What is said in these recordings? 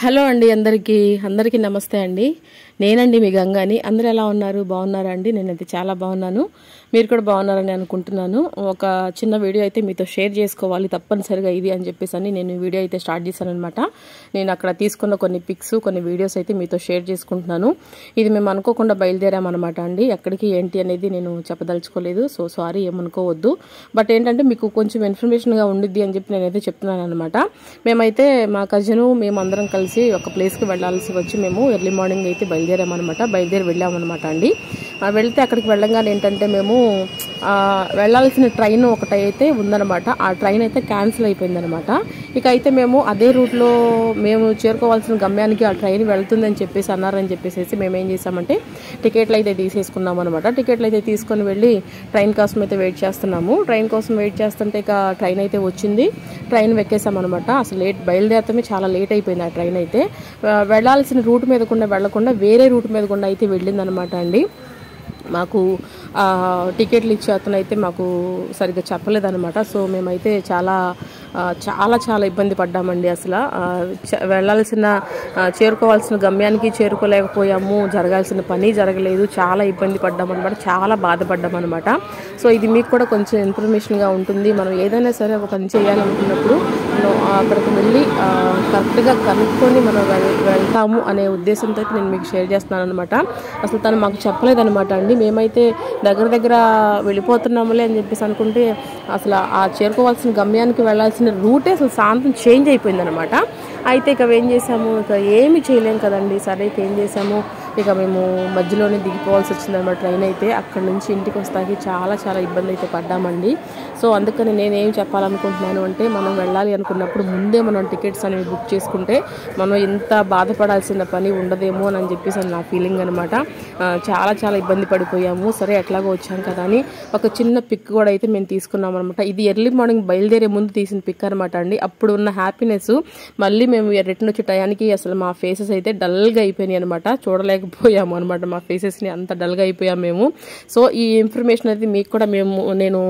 Hello అండి అందరికీ నమస్తే అండి. నేనండి మీ గంగాని. అందరూ ఎలా ఉన్నారు? బాగున్నారా అండి? నేనైతే చాలా బాగున్నాను. మీరు కూడా బాగున్నారని అనుకుంటున్నాను. ఒక చిన్న వీడియో అయితే మీతో షేర్ చేసుకోవాలి తప్పనిసరిగా ఇది అని చెప్పేసి నేను వీడియో అయితే స్టార్ట్ చేశాను అనమాట. నేను అక్కడ తీసుకున్న కొన్ని పిక్స్ కొన్ని వీడియోస్ అయితే మీతో షేర్ చేసుకుంటున్నాను. ఇది మేము అనుకోకుండా బయలుదేరామన్నమాట అండి. ఎక్కడికి ఏంటి అనేది నేను చెప్పదలుచుకోలేదు. సో సారీ, ఏమనుకోవద్దు. బట్ ఏంటంటే మీకు కొంచెం ఇన్ఫర్మేషన్గా ఉండిద్ది అని చెప్పి నేనైతే చెప్తున్నాను అనమాట. మేమైతే మా కజిను మేమందరం కలిసి ఒక ప్లేస్కి వెళ్ళాల్సి వచ్చి మేము ఎర్లీ మార్నింగ్ అయితే బయలుదేరి వెళ్ళామన్నమాట అండి. వెళ్తే అక్కడికి వెళ్ళంగానే ఏంటంటే మేము వెళ్ళాల్సిన ట్రైన్ ఒకటైతే ఉందన్నమాట. ఆ ట్రైన్ అయితే క్యాన్సిల్ అయిపోయిందనమాట. ఇక అయితే మేము అదే రూట్లో మేము చేరుకోవాల్సిన గమ్యానికి ఆ ట్రైన్ వెళ్తుందని చెప్పేసి అన్నారని చెప్పేసి మేము ఏం చేసామంటే టికెట్లు అయితే తీసేసుకున్నాం అనమాట. టికెట్లు అయితే తీసుకొని వెళ్ళి ట్రైన్ కోసం అయితే వెయిట్ చేస్తున్నాము. ట్రైన్ కోసం వెయిట్ చేస్తుంటే ఇక ట్రైన్ అయితే వచ్చింది. ట్రైన్ ఎక్కేసామన్నమాట. అసలు బయలుదేరతమే చాలా లేట్ అయిపోయింది. ఆ ట్రైన్ అయితే వెళ్ళాల్సిన రూట్ మీద వెళ్లకుండా వేరే రూట్ మీద కూడా అయితే వెళ్ళిందనమాట అండి. మాకు టికెట్లు ఇచ్చే అతను అయితే మాకు సరిగ్గా చెప్పలేదన్నమాట. సో మేమైతే చాలా చాలా చాలా ఇబ్బంది పడ్డామండి. అసలు చేరుకోవాల్సిన గమ్యానికి చేరుకోలేకపోయాము. జరగాల్సిన పని జరగలేదు. చాలా ఇబ్బంది పడ్డామన్నమాట. చాలా బాధపడ్డామన్నమాట. సో ఇది మీకు కూడా కొంచెం ఇన్ఫర్మేషన్గా ఉంటుంది. మనం ఏదైనా సరే ఒక పని చేయాలనుకున్నప్పుడు మనం అక్కడికి వెళ్ళి కరెక్ట్గా కనుక్కొని మనం వెళ్తాము అనే ఉద్దేశంతో నేను మీకు షేర్ చేస్తున్నాను అనమాట. అసలు తను మాకు చెప్పలేదన్నమాట అండి. మేమైతే దగ్గర వెళ్ళిపోతున్నాములే అని చెప్పేసి అనుకుంటే అసలు ఆ చేరుకోవాల్సిన గమ్యానికి వెళ్ళాల్సిన రూటే అసలు శాంతం చేంజ్ అయిపోయిందనమాట. అయితే ఇక ఏం చేసాము, ఇక ఏమి చేయలేం కదండి. సరే ఇక ఏం చేసాము, ఇక మేము మధ్యలోనే దిగిపోవాల్సి వచ్చిందనమాట. ట్రైన్ అయితే అక్కడ నుంచి ఇంటికి వస్తాకి చాలా చాలా ఇబ్బంది అయితే పడ్డామండి. సో అందుకని నేనేం చెప్పాలనుకుంటున్నాను అంటే మనం వెళ్ళాలి అనుకున్నప్పుడు ముందే మనం టికెట్స్ అనేవి బుక్ చేసుకుంటే మనం ఇంత బాధపడాల్సిన పని ఉండదేమో అని చెప్పేసి నా ఫీలింగ్ అనమాట. చాలా చాలా ఇబ్బంది పడిపోయాము. సరే ఎట్లాగో వచ్చాం కదా అని ఒక చిన్న పిక్ కూడా అయితే మేము తీసుకున్నాం అనమాట. ఇది ఎర్లీ మార్నింగ్ బయలుదేరే ముందు తీసిన పిక్ అనమాట అండి. అప్పుడు ఉన్న హ్యాపీనెస్ మళ్ళీ మేము రిటర్న్ వచ్చే టయానికి అసలు మా ఫేసెస్ అయితే డల్గా అయిపోయినాయి అనమాట. చూడలేకపోయాము అనమాట మా ఫేసెస్ని, అంత డల్గా అయిపోయాము మేము. సో ఈ ఇన్ఫర్మేషన్ అయితే మీకు కూడా నేను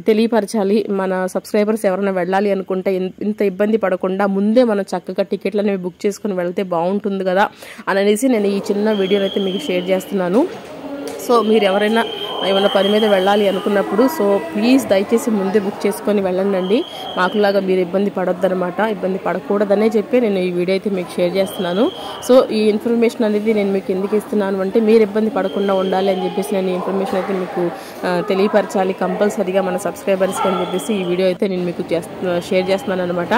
తెలియపరచాలి. మన సబ్స్క్రైబర్స్ ఎవరైనా వెళ్ళాలి అనుకుంటే ఇంత ఇబ్బంది పడకుండా ముందే మనం చక్కగా టికెట్లు అనేవి బుక్ చేసుకుని వెళ్తే బాగుంటుంది కదా అనేసి నేను ఈ చిన్న వీడియోని అయితే మీకు షేర్ చేస్తున్నాను. సో మీరు ఎవరైనా ఏమైనా పని మీద వెళ్ళాలి అనుకున్నప్పుడు సో ప్లీజ్ దయచేసి ముందే బుక్ చేసుకొని వెళ్ళండి. మాకులాగా మీరు ఇబ్బంది పడొద్దనమాట. ఇబ్బంది పడకూడదనే చెప్పి నేను ఈ వీడియో అయితే మీకు షేర్ చేస్తున్నాను. సో ఈ ఇన్ఫర్మేషన్ అనేది నేను మీకు ఎందుకు ఇస్తున్నాను అంటే మీరు ఇబ్బంది పడకుండా ఉండాలి అని చెప్పేసి నేను ఈ ఇన్ఫర్మేషన్ అయితే మీకు తెలియపరచాలి కంపల్సరీగా మన సబ్స్క్రైబర్స్కి అని చెప్పేసి ఈ వీడియో అయితే నేను మీకు షేర్ చేస్తున్నాను అనమాట.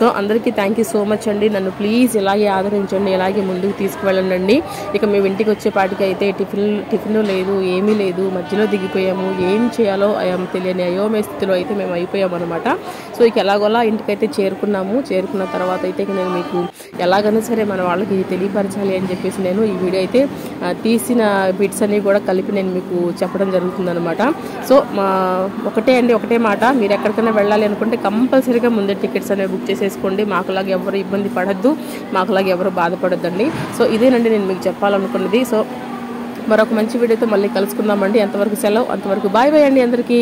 సో అందరికీ థ్యాంక్ యూ సో మచ్ అండి. నన్ను ప్లీజ్ ఇలాగే ఆదరించండి, ఇలాగే ముందుకు తీసుకువెళ్ళండి. ఇక మేము ఇంటికి వచ్చేపాటికి అయితే టిఫిన్ లేదు, ఏమీ లేదు. మధ్యలో దిగిపోయాము. ఏం చేయాలో తెలియని అయోమయ స్థితిలో అయితే మేము అయిపోయాము అనమాట. సో ఇక ఎలాగోలా ఇంటికైతే చేరుకున్న తర్వాత అయితే నేను మీకు ఎలాగైనా సరే మన వాళ్ళకి తెలియపరచాలి అని చెప్పేసి నేను ఈ వీడియో అయితే తీసిన బిట్స్ అన్ని కూడా కలిపి నేను మీకు చెప్పడం జరుగుతుంది అనమాట. సో ఒకటే మాట, మీరు ఎక్కడికైనా వెళ్ళాలి అనుకుంటే కంపల్సరీగా ముందే టికెట్స్ అనేవి బుక్ చేసేసుకోండి. మాకులాగా ఎవరు ఇబ్బంది పడద్దు, మాకులాగా ఎవరు బాధపడొద్దండి. సో ఇదేనండి నేను మీకు చెప్పాలనుకున్నది. సో మరొక మంచి వీడియోతో మళ్ళీ కలుసుకుందామండి. అంతవరకు సెలవు, అంతవరకు బాయ్ బాయ్ అండి అందరికీ.